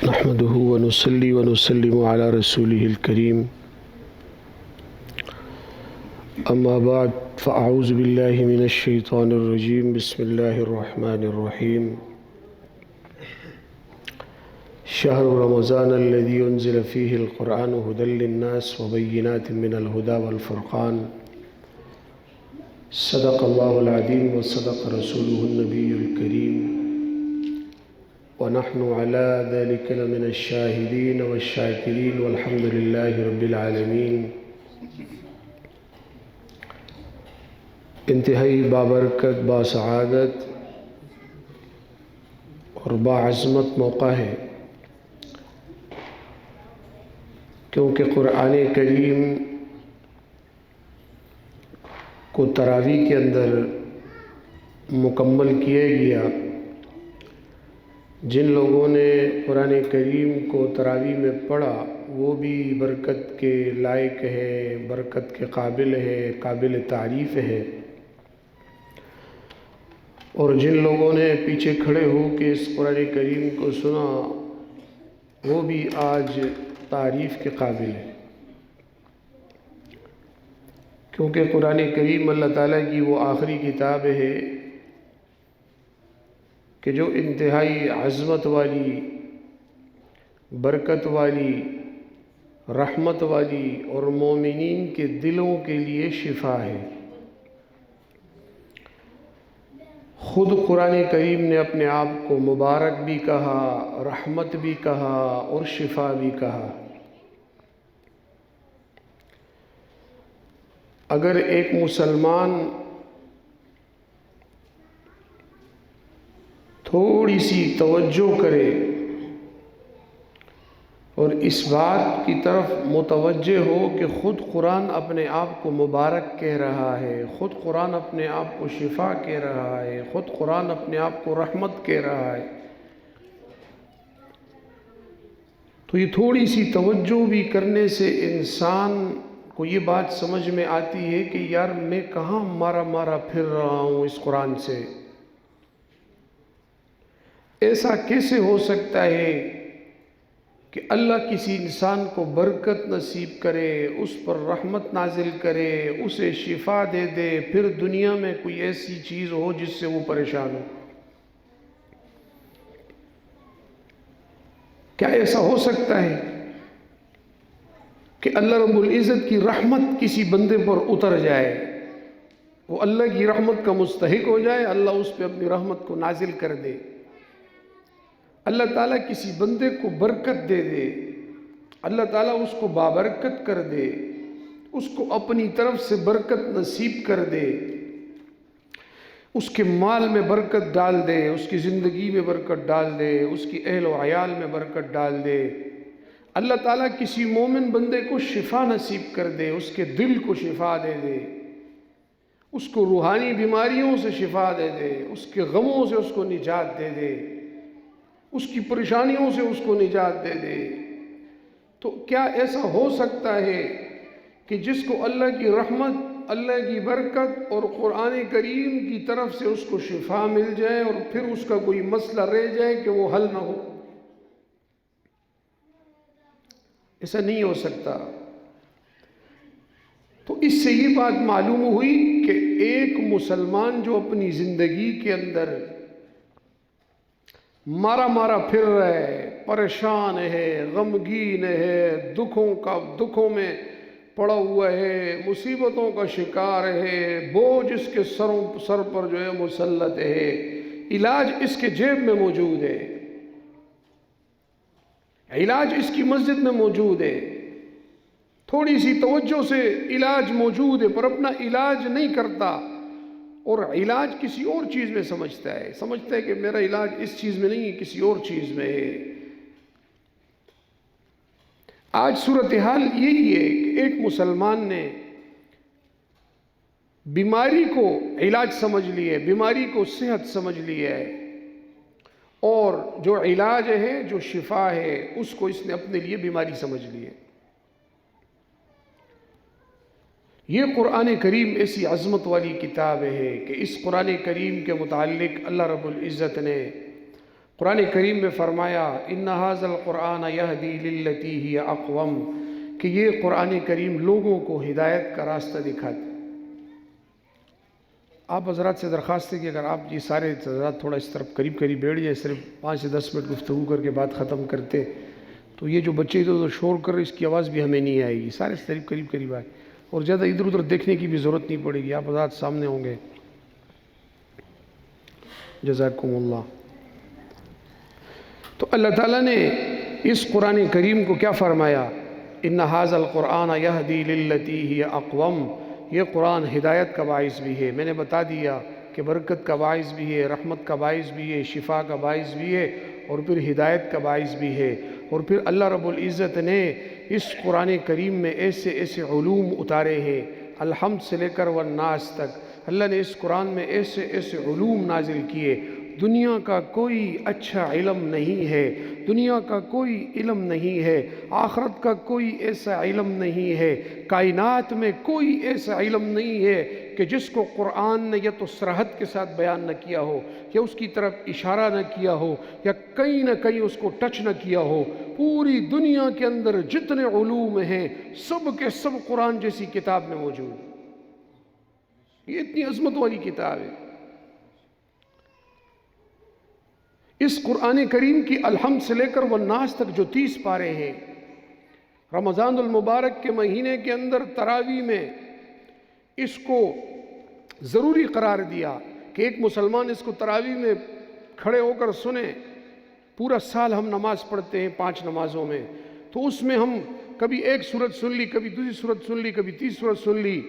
نحمده ونصلي ونسلم على رسوله الكريم أما بعد فأعوذ بالله من الشيطان الرجيم بسم الله الرحمن الرحيم شهر رمضان الذي أنزل فيه القرآن هدى للناس وبينات من الهدى والفرقان صدق الله العظيم وصدق رسوله النبي الكريم ونحن على ذلك لمن الشاهدين والشاكرين والحمد لله رب العالمين۔ انتہائی بابرکت، باسعادت اور باعظمت موقع ہے، کیونکہ قرآن کریم کو تراویح کے اندر مکمل کیا گیا۔ جن لوگوں نے قرآن کریم کو تراویح میں پڑھا وہ بھی برکت کے لائق ہے، برکت کے قابل ہے، قابل تعریف ہے، اور جن لوگوں نے پیچھے کھڑے ہو کے اس قرآن کریم کو سنا وہ بھی آج تعریف کے قابل ہے، کیونکہ قرآن کریم اللہ تعالیٰ کی وہ آخری کتاب ہے کہ جو انتہائی عظمت والی، برکت والی، رحمت والی اور مومنین کے دلوں کے لیے شفا ہے۔ خود قرآن کریم نے اپنے آپ کو مبارک بھی کہا، رحمت بھی کہا اور شفا بھی کہا۔ اگر ایک مسلمان تھوڑی سی توجہ کرے اور اس بات کی طرف متوجہ ہو کہ خود قرآن اپنے آپ کو مبارک کہہ رہا ہے، خود قرآن اپنے آپ کو شفا کہہ رہا ہے، خود قرآن اپنے آپ کو رحمت کہہ رہا ہے، تو یہ تھوڑی سی توجہ بھی کرنے سے انسان کو یہ بات سمجھ میں آتی ہے کہ یار میں کہاں مارا پھر رہا ہوں اس قرآن سے۔ ایسا کیسے ہو سکتا ہے کہ اللہ کسی انسان کو برکت نصیب کرے، اس پر رحمت نازل کرے، اسے شفا دے دے، پھر دنیا میں کوئی ایسی چیز ہو جس سے وہ پریشان ہو؟ کیا ایسا ہو سکتا ہے کہ اللہ رب العزت کی رحمت کسی بندے پر اتر جائے، وہ اللہ کی رحمت کا مستحق ہو جائے، اللہ اس پہ اپنی رحمت کو نازل کر دے، اللہ تعالیٰ کسی بندے کو برکت دے دے، اللہ تعالیٰ اس کو بابرکت کر دے، اس کو اپنی طرف سے برکت نصیب کر دے، اس کے مال میں برکت ڈال دے، اس کی زندگی میں برکت ڈال دے، اس کی اہل و عیال میں برکت ڈال دے۔ اللہ تعالیٰ کسی مومن بندے کو شفا نصیب کر دے، اس کے دل کو شفا دے دے، اس کو روحانی بیماریوں سے شفا دے دے، اس کے غموں سے اس کو نجات دے دے، اس کی پریشانیوں سے اس کو نجات دے دے، تو کیا ایسا ہو سکتا ہے کہ جس کو اللہ کی رحمت، اللہ کی برکت اور قرآن کریم کی طرف سے اس کو شفا مل جائے اور پھر اس کا کوئی مسئلہ رہ جائے کہ وہ حل نہ ہو؟ ایسا نہیں ہو سکتا۔ تو اس سے یہ بات معلوم ہوئی کہ ایک مسلمان جو اپنی زندگی کے اندر مارا پھر رہا ہے، پریشان ہے، غمگین ہے، دکھوں میں پڑا ہوا ہے، مصیبتوں کا شکار ہے، بوجھ اس کے سر پر جو ہے مسلط ہے، علاج اس کے جیب میں موجود ہے، علاج اس کی مسجد میں موجود ہے، تھوڑی سی توجہ سے علاج موجود ہے، پر اپنا علاج نہیں کرتا اور علاج کسی اور چیز میں سمجھتا ہے کہ میرا علاج اس چیز میں نہیں ہے، کسی اور چیز میں ہے۔ آج صورتحال یہی ہے کہ ایک مسلمان نے بیماری کو علاج سمجھ لیا ہے، بیماری کو صحت سمجھ لیا ہے، اور جو علاج ہے، جو شفا ہے، اس کو اس نے اپنے لیے بیماری سمجھ لی ہے۔ یہ قرآن کریم ایسی عظمت والی کتاب ہے کہ اس قرآن کریم کے متعلق اللہ رب العزت نے قرآن کریم میں فرمایا ان ھذا القرآن یہدی للتی ہی اقوم، کہ یہ قرآن کریم لوگوں کو ہدایت کا راستہ دکھاتے۔ آپ حضرات سے درخواست ہے کہ اگر آپ یہ سارے حضرات تھوڑا اس طرف قریب بیٹھ جائیں، صرف 5 سے 10 منٹ گفتگو کر کے بات ختم کرتے، تو یہ جو بچے ادھر ادھر شور کر رہے اس کی آواز بھی ہمیں نہیں آئے گی، سارے قریب آئے، اور زیادہ ادھر ادھر دیکھنے کی بھی ضرورت نہیں پڑے گی، آپ حضرات سامنے ہوں گے۔ جزاکم اللہ۔ تو اللہ تعالیٰ نے اس قرآن کریم کو کیا فرمایا؟ ان ھذا القرآن یہدی للتی ہی اقوم، یہ قرآن ہدایت کا باعث بھی ہے۔ میں نے بتا دیا کہ برکت کا باعث بھی ہے، رحمت کا باعث بھی ہے، شفا کا باعث بھی ہے، اور پھر ہدایت کا باعث بھی ہے۔ اور پھر اللہ رب العزت نے اس قرآن کریم میں ایسے علوم اتارے ہیں، الحمد سے لے کر والناس تک اللہ نے اس قرآن میں ایسے علوم نازل کیے۔ دنیا کا کوئی اچھا علم نہیں ہے، دنیا کا کوئی علم نہیں ہے، آخرت کا کوئی ایسا علم نہیں ہے، کائنات میں کوئی ایسا علم نہیں ہے کہ جس کو قرآن نے یا تو صراحت کے ساتھ بیان نہ کیا ہو، یا اس کی طرف اشارہ نہ کیا ہو، یا کہیں نہ کہیں اس کو ٹچ نہ کیا ہو۔ پوری دنیا کے اندر جتنے علوم ہیں سب کے سب قرآن جیسی کتاب میں موجود ہیں۔ یہ اتنی عظمت والی کتاب ہے۔ اس قرآن کریم کی الحمد سے لے کر والناس تک جو 30 پارے ہیں، رمضان المبارک کے مہینے کے اندر تراویح میں اس کو ضروری قرار دیا کہ ایک مسلمان اس کو تراویح میں کھڑے ہو کر سنیں۔ پورا سال ہم نماز پڑھتے ہیں 5 نمازوں میں، تو اس میں ہم کبھی ایک سورت سن لی، کبھی دوسری سورت سن لی، کبھی تیسری سورت سن لی،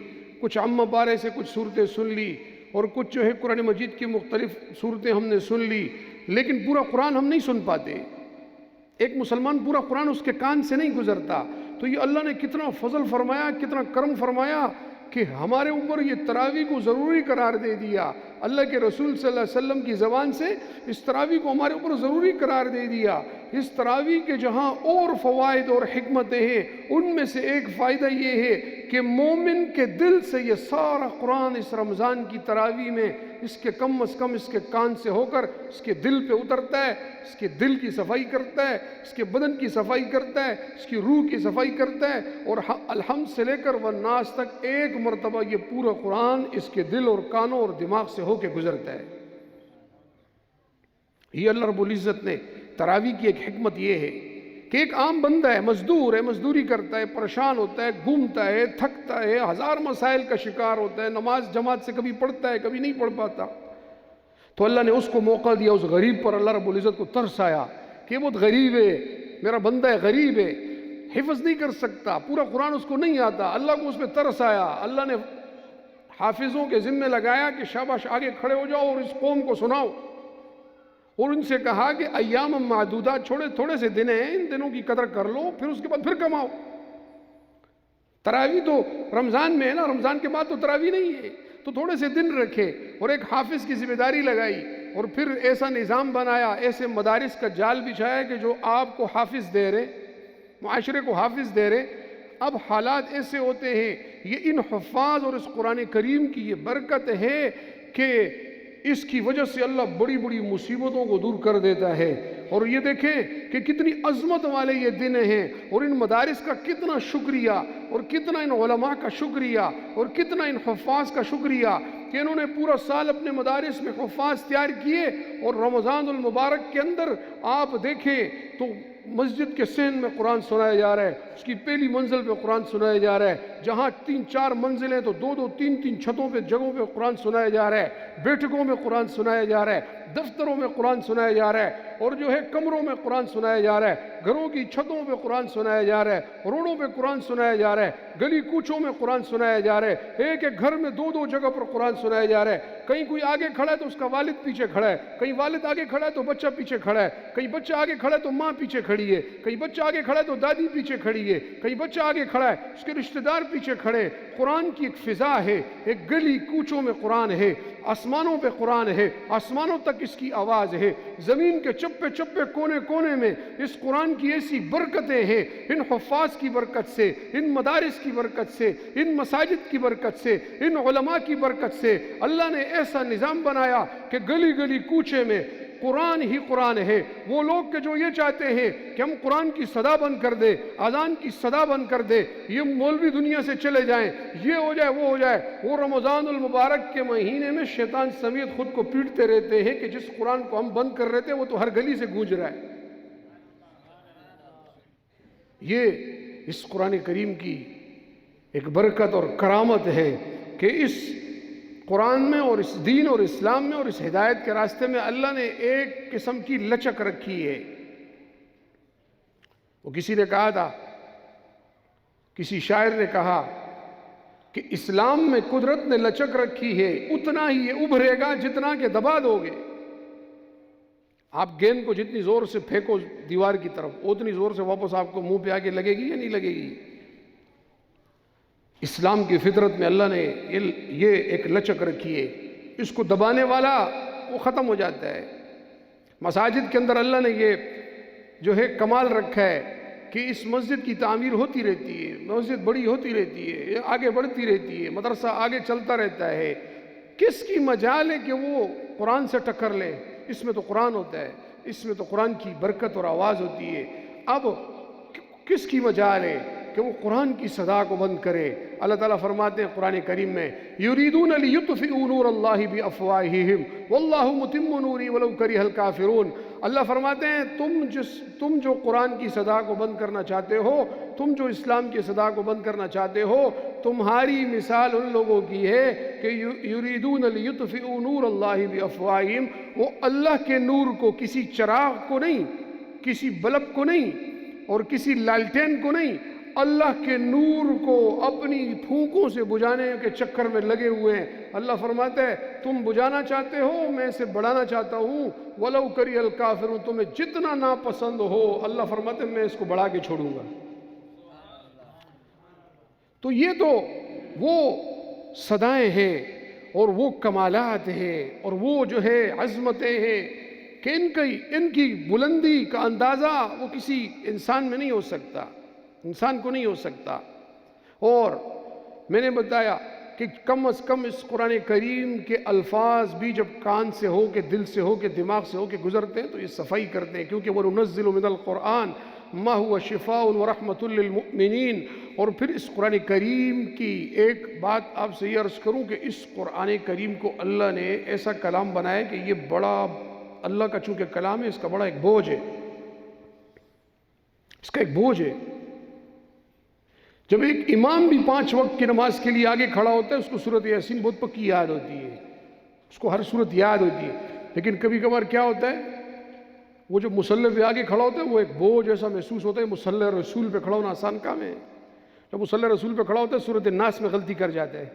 کچھ عامہ پارے سے کچھ صورتیں سن لی، اور کچھ جو ہے قرآن مجید کی مختلف صورتیں ہم نے سن لی، لیکن پورا قرآن ہم نہیں سن پاتے۔ ایک مسلمان پورا قرآن اس کے کان سے نہیں گزرتا۔ تو یہ اللہ نے کتنا فضل فرمایا، کتنا کرم فرمایا کہ ہمارے اوپر یہ تراویح کو ضروری قرار دے دیا۔ اللہ کے رسول صلی اللہ علیہ وسلم کی زبان سے اس تراویح کو ہمارے اوپر ضروری قرار دے دیا۔ اس تراویح کے جہاں اور فوائد اور حکمتیں ہیں، ان میں سے ایک فائدہ یہ ہے کہ مومن کے دل سے یہ سارا قرآن اس رمضان کی تراویح میں اس کے کم از کم اس کے کان سے ہو کر اس کے دل پہ اترتا ہے، اس کے دل کی صفائی کرتا ہے، اس کے بدن کی صفائی کرتا ہے، اس کی روح کی صفائی کرتا ہے، اور الحمد سے لے کر والناس تک ایک مرتبہ یہ پورا قرآن اس کے دل اور کانوں اور دماغ سے ہو کے گزرتا ہے۔ یہ اللہ رب العزت نے تراویح کی ایک حکمت یہ ہے کہ ایک عام بندہ ہے، مزدور ہے، مزدوری کرتا ہے، پریشان ہوتا ہے، گھومتا ہے، تھکتا ہے، ہزار مسائل کا شکار ہوتا ہے، نماز جماعت سے کبھی پڑھتا ہے کبھی نہیں پڑھ پاتا، تو اللہ نے اس کو موقع دیا، اس غریب پر اللہ رب العزت کو ترس آیا کہ یہ بہت غریب ہے، میرا بندہ ہے، غریب ہے، حفظ نہیں کر سکتا، پورا قرآن اس کو نہیں آتا۔ اللہ کو اس پہ ترس آیا، اللہ نے حافظوں کے ذمہ لگایا کہ شاباش آگے کھڑے ہو جاؤ اور اس قوم کو سناؤ، اور ان سے کہا کہ ایام معدودات چھوڑے، تھوڑے سے دن ہیں، ان دنوں کی قدر کر لو، پھر اس کے بعد پھر کماؤ۔ تراویح تو رمضان میں ہے نا، رمضان کے بعد تو تراویح نہیں ہے، تو تھوڑے سے دن رکھے اور ایک حافظ کی ذمہ داری لگائی، اور پھر ایسا نظام بنایا، ایسے مدارس کا جال بچھایا کہ جو آپ کو حافظ دے رہے، معاشرے کو حافظ دے رہے۔ اب حالات ایسے ہوتے ہیں، یہ ان حفاظ اور اس قرآن کریم کی یہ برکت ہے کہ اس کی وجہ سے اللہ بڑی بڑی مصیبتوں کو دور کر دیتا ہے۔ اور یہ دیکھیں کہ کتنی عظمت والے یہ دن ہیں، اور ان مدارس کا کتنا شکریہ، اور کتنا ان علماء کا شکریہ، اور کتنا ان حفاظ کا شکریہ کہ انہوں نے پورا سال اپنے مدارس میں حفاظ تیار کیے، اور رمضان المبارک کے اندر آپ دیکھیں تو مسجد کے صحن میں قرآن سنایا جا رہا ہے، اس کی پہلی منزل پہ قرآن سنایا جا رہا ہے، جہاں 3-4 منزلیں تو 2-2 3-3 چھتوں پہ جگہوں پہ قرآن سنایا جا رہا ہے، بیٹھکوں میں قرآن سنایا جا رہا ہے، دفتروں میں قرآن سنایا جا رہا ہے، اور جو ہے کمروں میں قرآن سنایا جا رہا ہے، گھروں کی چھتوں پہ قرآن سنایا جا رہا ہے، روڈوں پہ قرآن سنایا جا رہا ہے، گلی کوچوں میں قرآن سنایا جا رہا ہے، ایک ایک گھر میں 2-2 جگہ پر قرآن سنایا جا رہا ہے۔ کہیں کوئی آگے کھڑا ہے تو اس کا والد پیچھے کھڑا ہے، کہیں والد آگے کھڑا ہے تو بچہ پیچھے کھڑا ہے، کہیں بچہ آگے کھڑا ہے تو ماں پیچھے کھڑی ہے، کہیں بچہ آگے کھڑا ہے تو دادی پیچھے کھڑی ہے، کہیں بچہ آگے کھڑا ہے اس کے رشتہ دار پیچھے کھڑے۔ قرآن کی ایک فضا ہے، ایک گلی کوچوں میں قرآن ہے، آسمانوں پہ قرآن ہے، آسمانوں تک اس کی آواز ہے، زمین کے چپے چپے کونے کونے میں اس قرآن کی ایسی برکتیں ہیں۔ ان حفاظ کی برکت سے، ان مدارس کی برکت سے، ان مساجد کی برکت سے، ان علماء کی برکت سے اللہ نے ایسا نظام بنایا کہ گلی گلی کوچے میں قرآن ہی قرآن ہے۔ وہ لوگ کہ جو یہ چاہتے ہیں کہ ہم قرآن کی صدا بند کر دیں، اذان کی صدا بند کر دیں، یہ مولوی دنیا سے چلے جائیں، یہ ہو جائے وہ ہو جائے، وہ رمضان المبارک کے مہینے میں شیطان سمیت خود کو پیٹتے رہتے ہیں کہ جس قرآن کو ہم بند کر رہے تھے وہ تو ہر گلی سے گونج رہا ہے۔ یہ اس قرآن کریم کی ایک برکت اور کرامت ہے کہ اس قرآن میں اور اس دین اور اسلام میں اور اس ہدایت کے راستے میں اللہ نے ایک قسم کی لچک رکھی ہے۔ وہ کسی نے کہا تھا، کسی شاعر نے کہا کہ اسلام میں قدرت نے لچک رکھی ہے، اتنا ہی یہ ابھرے گا جتنا کہ دبا دو گے۔ آپ گیند کو جتنی زور سے پھینکو دیوار کی طرف، اتنی زور سے واپس آپ کو منہ پہ آ کے لگے گی یا نہیں لگے گی؟ اسلام کی فطرت میں اللہ نے یہ ایک لچک رکھی ہے، اس کو دبانے والا وہ ختم ہو جاتا ہے۔ مساجد کے اندر اللہ نے یہ جو ہے کمال رکھا ہے کہ اس مسجد کی تعمیر ہوتی رہتی ہے، مسجد بڑی ہوتی رہتی ہے، آگے بڑھتی رہتی ہے، مدرسہ آگے چلتا رہتا ہے۔ کس کی مجال ہے کہ وہ قرآن سے ٹکر لے؟ اس میں تو قرآن ہوتا ہے، اس میں تو قرآن کی برکت اور آواز ہوتی ہے۔ اب کس کی مجال ہے کہ وہ قرآن کی صدا کو بند کرے؟ اللہ تعالیٰ فرماتے ہیں قرآن کریم میں، یریدون لیطفئوا نور اللہ بافواہہم واللہ متم نورہ ولو کرہ الکافرون۔ اللہ فرماتے ہیں تم جو قرآن کی صدا کو بند کرنا چاہتے ہو، تم جو اسلام کی صدا کو بند کرنا چاہتے ہو، تمہاری مثال ان لوگوں کی ہے کہ یریدون لیطفئوا نور اللہ بافواہہم، وہ اللہ کے نور کو، کسی چراغ کو نہیں، کسی بلب کو نہیں اور کسی لالٹین کو نہیں، اللہ کے نور کو اپنی پھونکوں سے بجھانے کے چکر میں لگے ہوئے ہیں۔ اللہ فرماتا ہے تم بجھانا چاہتے ہو، میں اسے بڑھانا چاہتا ہوں، وَلَوْ كَرِهَ الْكَافِرُونَ، تمہیں جتنا ناپسند ہو، اللہ فرماتا ہے میں اس کو بڑھا کے چھوڑوں گا۔ تو یہ تو وہ صدائیں ہیں اور وہ کمالات ہیں اور وہ جو ہے عظمتیں ہیں کہ ان کی بلندی کا اندازہ وہ کسی انسان میں نہیں ہو سکتا، انسان کو نہیں ہو سکتا۔ اور میں نے بتایا کہ کم از کم اس قرآن کریم کے الفاظ بھی جب کان سے ہو کے، دل سے ہو کے، دماغ سے ہو کے گزرتے ہیں تو یہ صفائی کرتے ہیں، کیونکہ وَنُنَزِّلُ مِنَ الْقُرْآنِ مَا هُوَ شِفَاءٌ وَرَحْمَةٌ لِّلْمُؤْمِنِينَ۔ اور پھر اس قرآن کریم کی ایک بات آپ سے یہ عرض کروں کہ اس قرآن کریم کو اللہ نے ایسا کلام بنایا کہ یہ بڑا، اللہ کا چونکہ کلام ہے، اس کا بڑا ایک بوجھ ہے، اس کا ایک بوجھ ہے۔ جب ایک امام بھی 5 وقت کی نماز کے لیے آگے کھڑا ہوتا ہے، اس کو سورۃ یاسین بہت پکی یاد ہوتی ہے، اس کو ہر سورت یاد ہوتی ہے، لیکن کبھی کبھار کیا ہوتا ہے، وہ جو مصلی پہ آگے کھڑا ہوتا ہے وہ ایک بوجھ ایسا محسوس ہوتا ہے۔ مصلی رسول پہ کھڑا ہونا آسان کام ہے، جب مصلی رسول پہ کھڑا ہوتا ہے سورۃ الناس میں غلطی کر جاتا ہے۔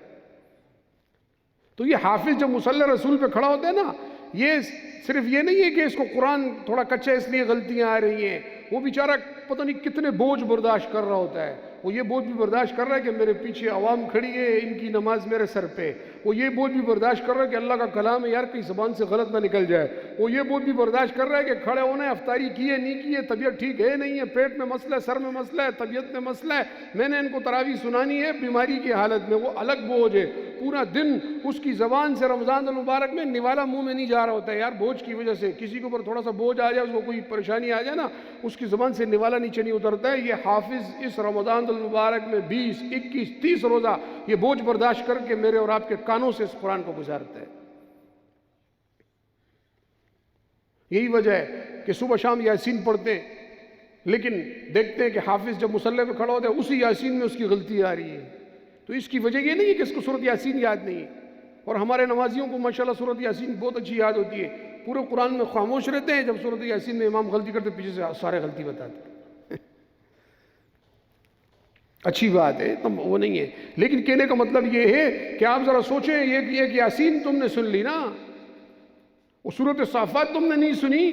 تو یہ حافظ جب مصلی رسول پہ کھڑا ہوتا ہے نا، یہ صرف یہ نہیں ہے کہ اس کو قرآن تھوڑا کچا اس لیے غلطیاں آ رہی ہیں، وہ بیچارہ پتہ نہیں کتنے بوجھ برداشت کر رہا ہوتا ہے۔ وہ یہ بوجھ بھی برداشت کر رہا ہے کہ میرے پیچھے عوام کھڑی ہے، ان کی نماز میرے سر پہ۔ وہ یہ بوجھ بھی برداشت کر رہا ہے کہ اللہ کا کلام ہے یار کہیں زبان سے غلط نہ نکل جائے۔ وہ یہ بوجھ بھی برداشت کر رہا ہے کہ کھڑے ہونا ہے، افطاری کی ہے نہیں کی ہے، طبیعت ٹھیک ہے نہیں ہے، پیٹ میں مسئلہ ہے، سر میں مسئلہ ہے، طبیعت میں مسئلہ ہے، میں نے ان کو تراویح سنانی ہے بیماری کی حالت میں۔ وہ الگ بوجھ ہے، پورا دن اس کی زبان سے رمضان المبارک میں نوالا منہ میں نہیں جا رہا ہوتا ہے یار بوجھ کی وجہ سے۔ کسی کے اوپر تھوڑا سا بوجھ آ جائے، اس کو کوئی پریشانی آ جائے نا، اس کی زبان سے نوالا نیچے نہیں اترتا ہے۔ یہ حافظ اس رمضان المبارک میں 20، 21، 30 روزہ یہ بوجھ برداشت کر کے میرے اور آپ کے کانوں سے اس قرآن کو گزارتا ہے۔ یہی وجہ ہے کہ صبح شام یاسین پڑھتے ہیں، لیکن دیکھتے ہیں کہ حافظ جب مصلی پہ کھڑا ہوتا ہے اسی یاسین میں اس کی غلطی آ رہی ہے۔ تو اس کی وجہ یہ نہیں ہے کہ اس کو سورۃ یاسین یاد نہیں ہے، اور ہمارے نمازیوں کو ماشاءاللہ سورۃ یاسین بہت اچھی یاد ہوتی ہے، پورے قرآن میں خاموش رہتے ہیں، جب سورۃ یاسین میں امام غلطی کرتے پیچھے سے سارے غلطی بتاتے ہیں۔ اچھی بات ہے، تم وہ نہیں ہے، لیکن کہنے کا مطلب یہ ہے کہ آپ ذرا سوچیں، ایک یاسین تم نے سن لی نا، وہ سورۃ صافات تم نے نہیں سنی،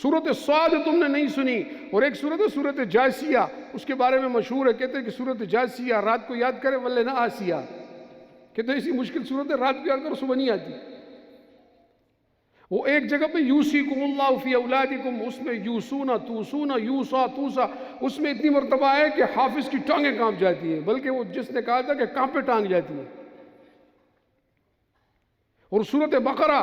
سورۃ صاد تم نے نہیں سنی، اور ایک سورت ہے سورۃ جاسیہ، اس کے بارے میں مشہور ہے، کہتے ہیں کہ سورۃ جاسیہ رات کو یاد کرے ولے نہ آسیہ، کہتے ہیں ایسی مشکل سورت ہے رات کو یاد کرو صبح نہیں آتی۔ وہ ایک جگہ پہ یوصیکم اللہ فی اولادکم، اس میں یوسونا توسونا یوسا توسا، اس میں اتنی مرتبہ ہے کہ حافظ کی ٹانگیں کانپ جاتی ہیں، بلکہ وہ جس نے کہا تھا کہ کانپے ٹانگ جاتی ہیں۔ اور سورۃ بقرہ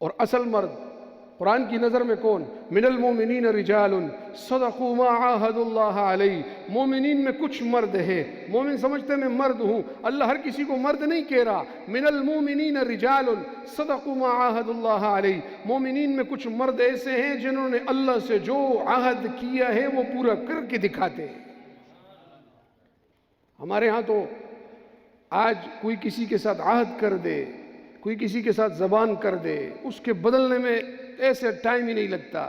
اور اصل مرد قرآن کی نظر میں کون؟ من المومنین رجال صدقوا ما عاہدوا اللہ علیہ، مومنین میں کچھ مرد ہیں، مومن سمجھتے ہیں میں مرد ہوں، اللہ ہر کسی کو مرد نہیں کہہ رہا، من المومنین رجال صدقوا ما عاہدوا اللہ علیہ، مومنین میں کچھ مرد ایسے ہیں جنہوں نے اللہ سے جو عہد کیا ہے وہ پورا کر کے دکھاتے ہیں۔ ہمارے ہاں تو آج کوئی کسی کے ساتھ عہد کر دے، کوئی کسی کے ساتھ زبان کر دے، اس کے بدلنے میں ایسے ٹائم ہی نہیں لگتا۔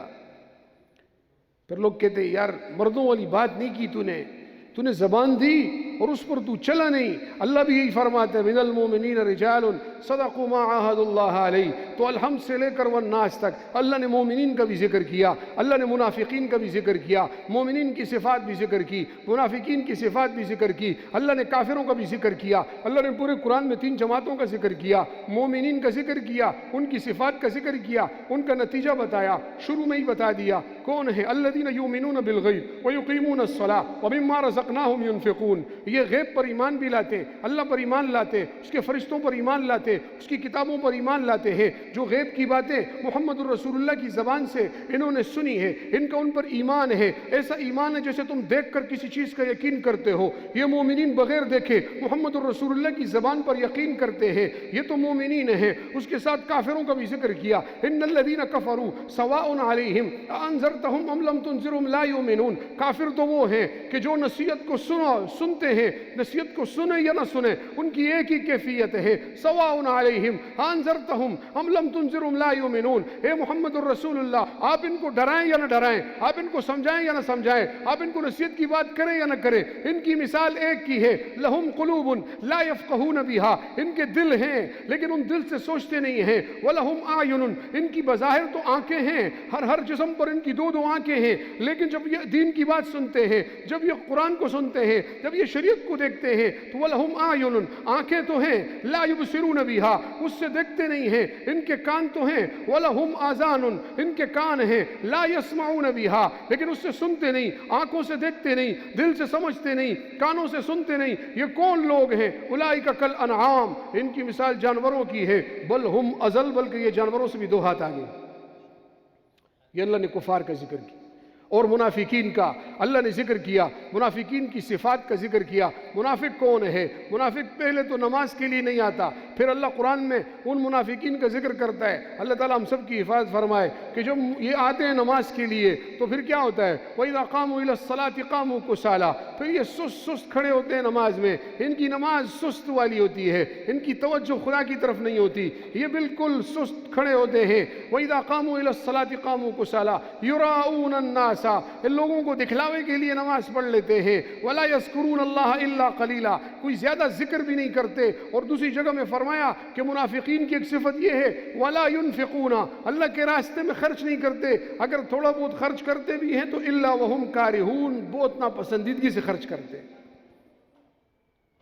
پھر لوگ کہتے ہیں یار مردوں والی بات نہیں کی تو نے زبان دی اور اس پر تو چلا نہیں۔ اللہ بھی یہی فرماتا ہے من المومنین رجال صدقوا ما عاہدوا اللہ علیہ، تو الحمد سے لے کر والناس تک اللہ نے مومنین کا بھی ذکر کیا، اللہ نے منافقین کا بھی ذکر کیا، مومنین کی صفات بھی ذکر کی، منافقین کی صفات بھی ذکر کی، اللہ نے کافروں کا بھی ذکر کیا، اللہ نے پورے قرآن میں 3 جماعتوں کا ذکر کیا، مومنین کا ذکر کیا، ان کی صفات کا ذکر کیا، ان کا نتیجہ بتایا، شروع میں ہی بتا دیا کون ہے، الذین یؤمنون بالغیب ویقیمون الصلاۃ ومما رزقناہم ينفقون، یہ غیب پر ایمان بھی لاتے، اللہ پر ایمان لاتے، اس کے فرشتوں پر ایمان لاتے، اس کی کتابوں پر ایمان لاتے ہیں، جو غیب کی باتیں محمد الرسول اللہ کی زبان سے انہوں نے سنی ہے، ان کا ان پر ایمان ہے، ایسا ایمان ہے جیسے تم دیکھ کر کسی چیز کا یقین کرتے ہو۔ یہ مومنین بغیر دیکھے محمد الرسول اللہ کی زبان پر یقین کرتے ہیں، یہ تو مومنین ہیں۔ اس کے ساتھ کافروں کا بھی ذکر کیا، ان الذین کفروا سواء علیہم انذرتہم ام لم تنذرہم لا یؤمنون، کافر تو وہ ہیں کہ جو نصیحت کو سنتے ہیں، نصیحت کو سنیں یا نہ سنیں ان کی ایک ہی کیفیت ہے، سواء علیہم انذرتہم ام لم تنذرہم لا یؤمنون۔ اے محمد الرسول اللہ آپ ان کو ڈرائیں یا نہ ڈرائیں، آپ ان کو سمجھائیں یا نہ سمجھائیں، آپ ان کو نصیحت کی بات کریں یا نہ کریں، ان کی مثال ایک کی ہے، لہم قلوب لا یفقہون بہا، ان کے دل ہیں لیکن ان دل سے سوچتے نہیں ہیں، ولہم اعین، ان کی بظاہر تو آنکھیں ہیں، ہر جسم پر ان کی 2 آنکھیں ہیں، لیکن جب یہ دین کی بات سنتے ہیں، جب یہ قرآن کو سنتے ہیں، جب یہ شریعت کو دیکھتے ہیں تو وَلَهُمْ أَعْيُنٌ، آنکھیں تو ہیں، لَا يُبْصِرُونَ بِهَا، اس سے دیکھتے نہیں ہیں، ان کے کان تو ہیں، وَلَهُمْ آذَانٌ، ان کے کان ہیں، لَا يَسْمَعُونَ بِهَا، لیکن اس سے سنتے نہیں، آنکھوں سے دیکھتے نہیں، دل سے سمجھتے نہیں، کانوں سے سنتے نہیں۔ یہ کون لوگ ہیں؟ أُولَٰئِكَ كَالْأَنْعَامِ، ان کی مثال جانوروں کی ہے، بل ہم ازل، بلکہ یہ جانوروں سے بھی 2 ہاتھ آگے۔ یہ اللہ نے کفار کا ذکر کیا، اور منافقین کا اللہ نے ذکر کیا، منافقین کی صفات کا ذکر کیا۔ منافق کون ہے؟ منافق پہلے تو نماز کے لیے نہیں آتا، پھر اللہ قرآن میں ان منافقین کا ذکر کرتا ہے۔ اللہ تعالیٰ ہم سب کی حفاظت فرمائے کہ جب یہ آتے ہیں نماز کے لیے تو پھر کیا ہوتا ہے؟ وَإِذَا قَامُوا إِلَى الصَّلَاةِ قَامُوا كُسَالَىٰ، پھر یہ سست کھڑے ہوتے ہیں نماز میں، ان کی نماز سست والی ہوتی ہے، ان کی توجہ خدا کی طرف نہیں ہوتی، یہ بالکل سست کھڑے ہوتے ہیں۔ وَإِذَا قَامُوا إِلَى الصَّلَاةِ قَامُوا كُسَالَىٰ يُرَاءُونَ النَّاسَ، ان لوگوں کو دکھلاوے کے لیے نماز پڑھ لیتے ہیں۔ وَلَا يَذْكُرُونَ اللَّهَ إِلَّا قَلِيلًا، کوئی زیادہ ذکر بھی نہیں کرتے۔ اور دوسری جگہ میں فرمایا کہ منافقین کی ایک صفت یہ ہے وَلَا يُنْفِقُونَ، اللہ کے راستے میں خرچ نہیں کرتے، اگر تھوڑا بہت خرچ کرتے بھی ہیں تو إِلَّا وَهُمْ كَارِهُونَ، بہت ناپسندیدگی سے خرچ کرتے،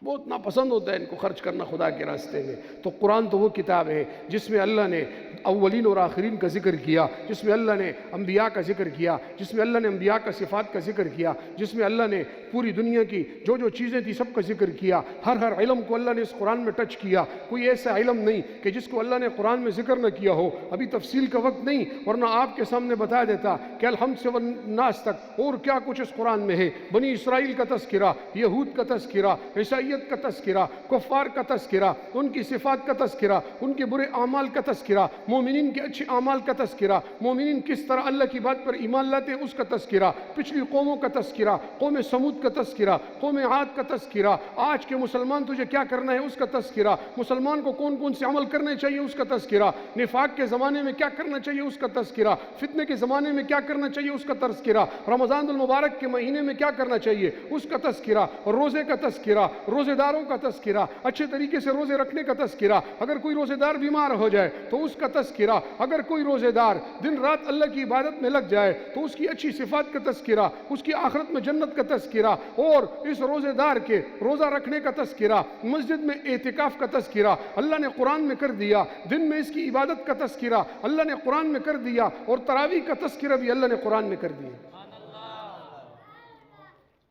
بہت ناپسند ہوتا ہے ان کو خرچ کرنا خدا کے راستے میں۔ تو قرآن تو وہ کتاب ہے جس میں اللہ نے اولین اور آخرین کا ذکر کیا، جس میں اللہ نے انبیاء کا ذکر کیا، جس میں اللہ نے انبیاء کا صفات کا ذکر کیا، جس میں اللہ نے پوری دنیا کی جو چیزیں تھی سب کا ذکر کیا، ہر علم کو اللہ نے اس قرآن میں ٹچ کیا۔ کوئی ایسا علم نہیں کہ جس کو اللہ نے قرآن میں ذکر نہ کیا ہو۔ ابھی تفصیل کا وقت نہیں، ورنہ آپ کے سامنے بتا دیتا کہ الحمد سے والناس تک اور کیا کچھ اس قرآن میں ہے۔ بنی اسرائیل کا تذکرہ، یہود کا تذکرہ، عیسائیت کا تذکرہ، کفار کا تذکرہ، ان کی صفات کا تذکرہ، ان کے برے اعمال کا تذکرہ، مومنین کے اچھے اعمال کا تذکرہ، مومنین کس طرح اللہ کی بات پر ایمان لاتے ہیں اس کا تذکرہ، پچھلی قوموں کا تذکرہ، قوم سمود کا تذکرہ، قوم عاد کا تذکرہ، آج کے مسلمان تجھے کیا کرنا ہے اس کا تذکرہ، مسلمان کو کون کون سے عمل کرنے چاہیے اس کا تذکرہ، نفاق کے زمانے میں کیا کرنا چاہیے اس کا تذکرہ، فتنے کے زمانے میں کیا کرنا چاہیے اس کا تذکرہ، رمضان المبارک کے مہینے میں کیا کرنا چاہیے اس کا تذکرہ، روزے کا تذکرہ، روزے داروں کا تذکرہ، اچھے طریقے سے روزے رکھنے کا تذکرہ، اگر کوئی روزے دار بیمار ہو جائے تو اس کا تذکرہ، اگر کوئی روزے دار دن رات اللہ کی عبادت میں لگ جائے تو اس کی اچھی صفات کا تذکرہ، اس کی آخرت میں جنت کا تذکرہ، اور اس روزے دار کے روزہ رکھنے کا تذکرہ، مسجد میں اعتکاف کا تذکرہ اللہ نے قرآن میں کر دیا، دن میں اس کی عبادت کا تذکرہ اللہ نے قرآن میں کر دیا، اور تراویح کا تذکرہ بھی اللہ نے قرآن میں کر دیا۔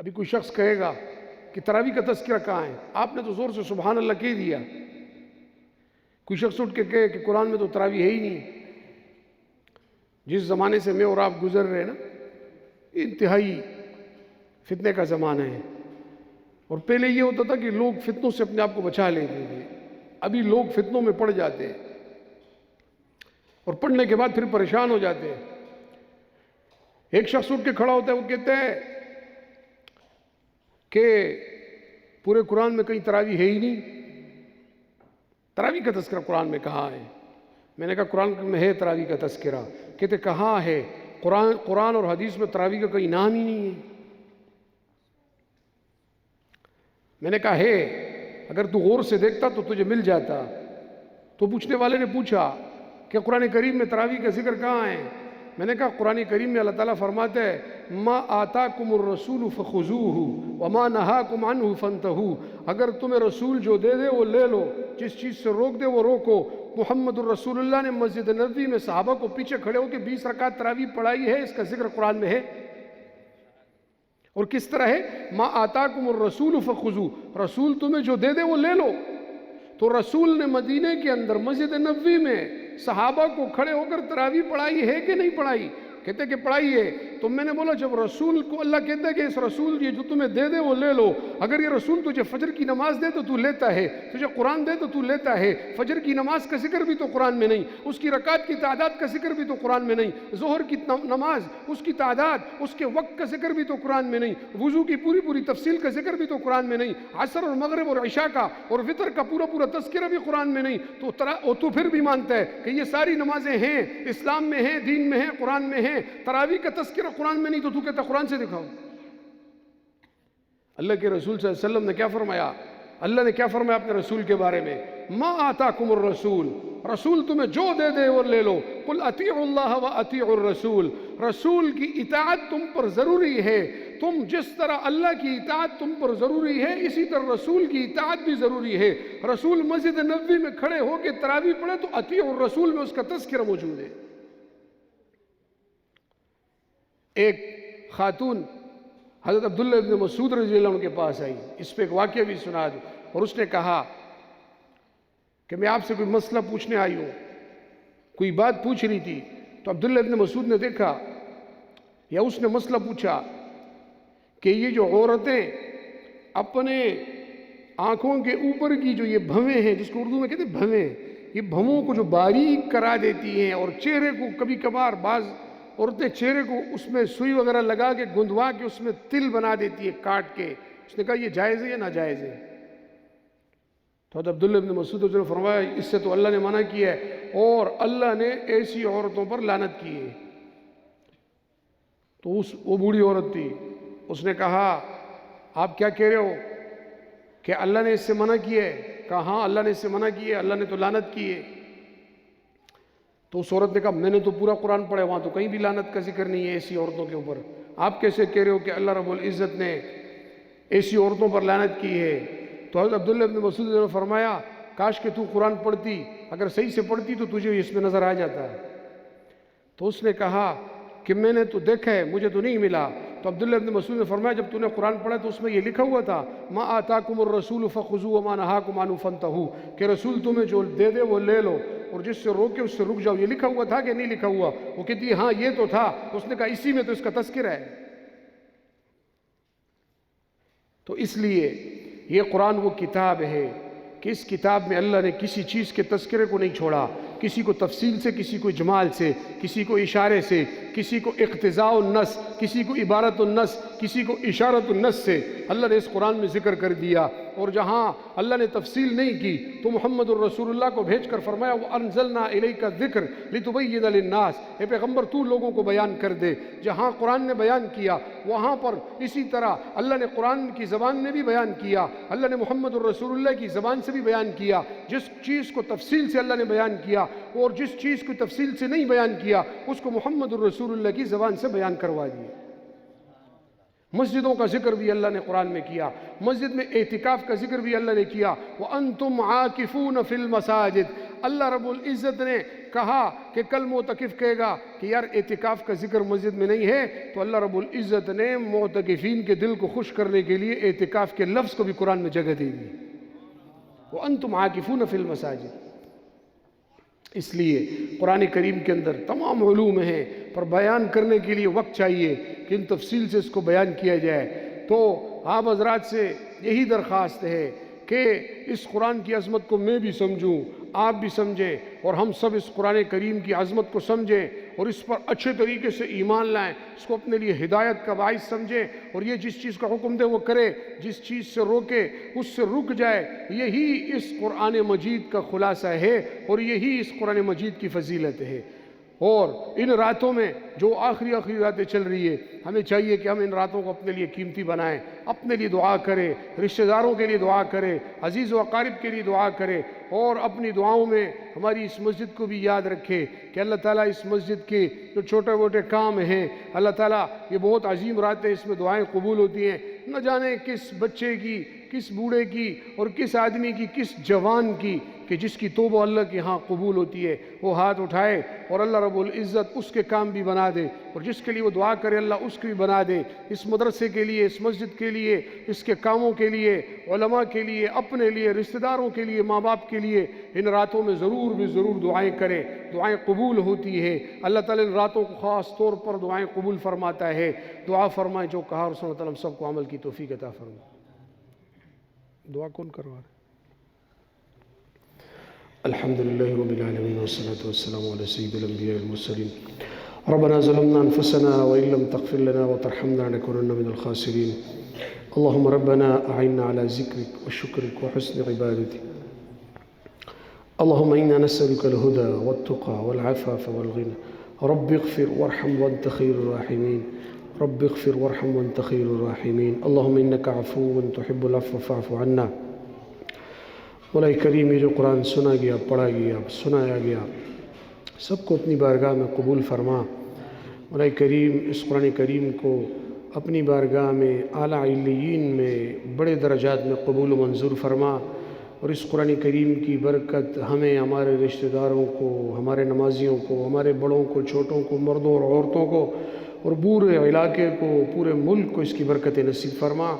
ابھی کوئی شخص کہے گا کہ تراویح کا تذکرہ کہاں ہے؟ آپ نے تو زور سے سبحان اللہ کہہ دیا۔ کوئی شخص اٹھ کے کہے کہ قرآن میں تو تراویح ہے ہی نہیں، جس زمانے سے میں اور آپ گزر رہے ہیں نا، انتہائی فتنے کا زمانہ ہے. اور پہلے یہ ہوتا تھا کہ لوگ فتنوں سے اپنے آپ کو بچا لیتے تھے. ابھی لوگ فتنوں میں پڑ جاتے ہیں اور پڑھنے کے بعد پھر پریشان ہو جاتے ہیں. ایک شخص اٹھ کے کھڑا ہوتا ہے، وہ کہتا ہے کہ پورے قرآن میں کہیں تراویح ہے ہی نہیں. تراویح کا تذکرہ قرآن میں کہاں ہے؟ میں نے کہا قرآن میں ہے تراویح کا تذکرہ. کہتے کہاں ہے؟ قرآن اور حدیث میں تراویح کا کوئی نام ہی نہیں ہے. میں نے کہا ہے، اگر تو غور سے دیکھتا تو تجھے مل جاتا. تو پوچھنے والے نے پوچھا کہ قرآن کریم میں تراویح کا ذکر کہاں ہے؟ میں نے کہا قرآن کریم میں اللہ تعالیٰ فرماتا ہے ما آتاکم الرسول فخذوہ وما نہاکم عنہ فانتہوا. اگر تمہیں رسول جو دے دے وہ لے لو، جس چیز سے روک دے وہ روکو. محمد الرسول اللہ نے مسجد نبوی میں صحابہ کو پیچھے کھڑے ہو کے 20 رکعت تراویح پڑھائی ہے. اس کا ذکر قرآن میں ہے. اور کس طرح ہے؟ ما آتاکم الرسول فخذوہ، رسول تمہیں جو دے دے وہ لے لو. تو رسول نے مدینہ کے اندر مسجد نبوی میں صحابہ کو کھڑے ہو کر تراویح پڑھائی ہے کہ نہیں پڑھائی؟ کہتے کہ پڑھائی ہے. تو میں نے بولا جب رسول کو اللہ کہتا ہے کہ اس رسول یہ جو تمہیں دے دے وہ لے لو، اگر یہ رسول تجھے فجر کی نماز دے تو تو لیتا ہے، تجھے قرآن دے تو تو لیتا ہے. فجر کی نماز کا ذکر بھی تو قرآن میں نہیں، اس کی رکعت کی تعداد کا ذکر بھی تو قرآن میں نہیں، ظہر کی نماز اس کی تعداد اس کے وقت کا ذکر بھی تو قرآن میں نہیں، وضو کی پوری تفصیل کا ذکر بھی تو قرآن میں نہیں، عصر اور مغرب اور عشاء کا اور وطر کا پورا تذکرہ بھی قرآن میں نہیں. تو پھر بھی مانتا ہے کہ یہ ساری نمازیں ہیں، اسلام میں ہیں، دین میں ہیں، قرآن میں ہیں. تراویح کا تذکرہ قرآن میں نہیں تو کہتا قرآن سے دکھاؤ. اللہ کے رسول صلی اللہ علیہ وسلم نے کیا فرمایا؟ اللہ نے کیا فرمایا اپنے رسول کے بارے میں؟ ما آتاکم الرسول، رسول تمہیں جو دے دے اور لے لو. قل اطیعوا اللہ و اطیعوا الرسول، رسول کی اطاعت تم پر ضروری ہے. تم جس طرح اللہ کی اطاعت تم پر ضروری ہے اسی طرح رسول کی اطاعت بھی ضروری ہے. رسول مسجد نبوی میں کھڑے ہو کے تراویح پڑھے تو اطیعوا الرسول میں اس کا تذکرہ موجود ہے. ایک خاتون حضرت عبداللہ ابن مسعود رضی اللہ عنہ کے پاس آئی. اس پہ ایک واقعہ بھی سنا دوں. اور اس نے کہا کہ میں آپ سے کوئی مسئلہ پوچھنے آئی ہوں، کوئی بات پوچھ رہی تھی. تو عبداللہ ابن مسعود نے دیکھا یا اس نے مسئلہ پوچھا کہ یہ جو عورتیں اپنے آنکھوں کے اوپر کی جو یہ بھویں ہیں، جس کو اردو میں کہتے ہیں بھویں، یہ بھووں کو جو باریک کرا دیتی ہیں اور چہرے کو کبھی کبھار بعض عورتیں چہرے کو اس میں سوئی وغیرہ لگا کے گندوا کے اس میں تل بنا دیتی ہے کاٹ کے. اس نے کہا یہ جائز ہے یا ناجائز ہے؟ تو عبداللہ ابن مسعود نے فرمایا اس سے تو اللہ نے منع کیا ہے اور اللہ نے ایسی عورتوں پر لعنت کی ہے. تو وہ بوڑھی عورت تھی، اس نے کہا آپ کیا کہہ رہے ہو کہ اللہ نے اس سے منع کیا ہے؟ کہا ہاں اللہ نے اس سے منع کی ہے، اللہ نے تو لعنت کی ہے. تو اس عورت نے کہا میں نے تو پورا قرآن پڑھا، وہاں تو کہیں بھی لعنت کا ذکر نہیں ہے ایسی عورتوں کے اوپر. آپ کیسے کہہ رہے ہو کہ اللہ رب العزت نے ایسی عورتوں پر لعنت کی ہے؟ تو حضرت عبداللہ ابن مسعود نے فرمایا کاش کہ تو قرآن پڑھتی، اگر صحیح سے پڑھتی تو تجھے اس میں نظر آ جاتا ہے. تو اس نے کہا کہ میں نے تو دیکھا ہے، مجھے تو نہیں ملا. تو عبداللہ ابن مسعود نے فرمایا جب تو نے قرآن پڑھا تو اس میں یہ لکھا ہوا تھا ما آتاکم الرسول فخذوہ وما نہاکم عنہ فانتہوا، کہ رسول تمہیں جو دے دے وہ لے لو اور جس سے روکے اس سے رک جاؤ. یہ لکھا ہوا تھا کہ نہیں لکھا ہوا؟ وہ کہتی ہے ہاں یہ تو تھا. تو اس نے کہا اسی میں تو اس کا تذکرہ ہے. تو اس لیے یہ قرآن وہ کتاب ہے کہ اس کتاب میں اللہ نے کسی چیز کے تذکرے کو نہیں چھوڑا، کسی کو تفصیل سے، کسی کو اجمال سے، کسی کو اشارے سے، کسی کو اقتضاء النص، کسی کو عبارت النص، کسی کو اشارت النص سے اللہ نے اس قرآن میں ذکر کر دیا. اور جہاں اللہ نے تفصیل نہیں کی تو محمد الرسول اللہ کو بھیج کر فرمایا وَأَنزَلْنَا إِلَيْكَ الذِّكْرَ لِتُبَيِّنَ لِلنَّاسِ، اے پیغمبر تو لوگوں کو بیان کر دے. جہاں قرآن نے بیان کیا وہاں پر اسی طرح اللہ نے قرآن کی زبان میں بھی بیان کیا، اللہ نے محمد الرسول اللہ کی زبان سے بھی بیان کیا. جس چیز کو تفصیل سے اللہ نے بیان کیا اور جس چیز کو تفصیل سے نہیں بیان کیا اس کو محمد الرسول اللہ کی زبان سے بیان کروا دیا. مسجدوں کا ذکر بھی اللہ نے قرآن میں کیا، مسجد میں اعتکاف کا ذکر بھی اللہ نے کیا. وَأَنْتُمْ عَاكِفُونَ فِي الْمَسَاجِدِ، اللہ رب العزت نے کہا کہ کل معتکف کہے گا کہ یار اعتکاف کا ذکر مسجد میں نہیں ہے، تو اللہ رب العزت نے معتکفین کے دل کو خوش کرنے کے لیے اعتکاف کے لفظ کو بھی قرآن میں جگہ دے دی. وَأَنْتُمْ عَاكِفُونَ فِي الْمَسَاجِدِ. اس لیے قرآن کریم کے اندر تمام علوم ہیں، پر بیان کرنے کے لیے وقت چاہیے کہ ان تفصیل سے اس کو بیان کیا جائے۔ تو آپ حضرات سے یہی درخواست ہے کہ اس قرآن کی عظمت کو میں بھی سمجھوں، آپ بھی سمجھیں، اور ہم سب اس قرآن کریم کی عظمت کو سمجھیں اور اس پر اچھے طریقے سے ایمان لائیں، اس کو اپنے لیے ہدایت کا باعث سمجھیں، اور یہ جس چیز کا حکم دے وہ کرے، جس چیز سے روکے اس سے رک جائے۔ یہی اس قرآن مجید کا خلاصہ ہے اور یہی اس قرآن مجید کی فضیلت ہے۔ اور ان راتوں میں جو آخری راتیں چل رہی ہے، ہمیں چاہیے کہ ہم ان راتوں کو اپنے لیے قیمتی بنائیں، اپنے لیے دعا کریں، رشتہ داروں کے لیے دعا کریں، عزیز و اقارب کے لیے دعا کریں، اور اپنی دعاؤں میں ہماری اس مسجد کو بھی یاد رکھے کہ اللہ تعالیٰ اس مسجد کے جو چھوٹے موٹے کام ہیں، اللہ تعالیٰ یہ بہت عظیم راتیں، اس میں دعائیں قبول ہوتی ہیں۔ نہ جانے کس بچے کی، کس بوڑھے کی، اور کس آدمی کی، کس جوان کی کہ جس کی توبہ اللہ کے ہاں قبول ہوتی ہے، وہ ہاتھ اٹھائے اور اللہ رب العزت اس کے کام بھی بنا دے، اور جس کے لیے وہ دعا کرے اللہ اس کی بھی بنا دے۔ اس مدرسے کے لیے، اس مسجد کے لیے، اس کے کاموں کے لیے، علماء کے لیے، اپنے لیے، رشتہ داروں کے لیے، ماں باپ کے لیے ان راتوں میں ضرور دعائیں کریں، دعائیں قبول ہوتی ہے۔ اللہ تعالیٰ ان راتوں کو خاص طور پر دعائیں قبول فرماتا ہے۔ دعا فرمائیں جو کہا رسول اللہ تعالیٰ سب کو عمل کی توفیق عطا فرمائے۔ دعا کون کروا رہا ہے؟ الحمدللہ رب العالمین والصلاة والسلام علی سید الانبیاء والمرسلین۔ ربنا ظلمنا انفسنا وإن لم تغفر لنا وترحمنا لنكونن من الخاسرين۔ اللهم ربنا أعنا على ذكرك وشكرك وحسن عبادتك۔ اللهم إنا نسألك الهدى والتقى والعفاف والغنى۔ رب اغفر وارحم وأنت خير الراحمين، رب اغفر وارحم وأنت خير الراحمين۔ اللهم إنك عفو تحب العفو فاعف عنا۔ مولا کریم، یہ جو قرآن سنا گیا، پڑھا گیا، سنایا گیا، سب کو اپنی بارگاہ میں قبول فرما۔ مولا کریم، اس قرآن کریم کو اپنی بارگاہ میں اعلیٰ علیین میں بڑے درجات میں قبول و منظور فرما، اور اس قرآن کریم کی برکت ہمیں، ہمارے رشتہ داروں کو، ہمارے نمازیوں کو، ہمارے بڑوں کو، چھوٹوں کو، مردوں اور عورتوں کو، اور پورے علاقے کو، پورے ملک کو اس کی برکت نصیب فرما۔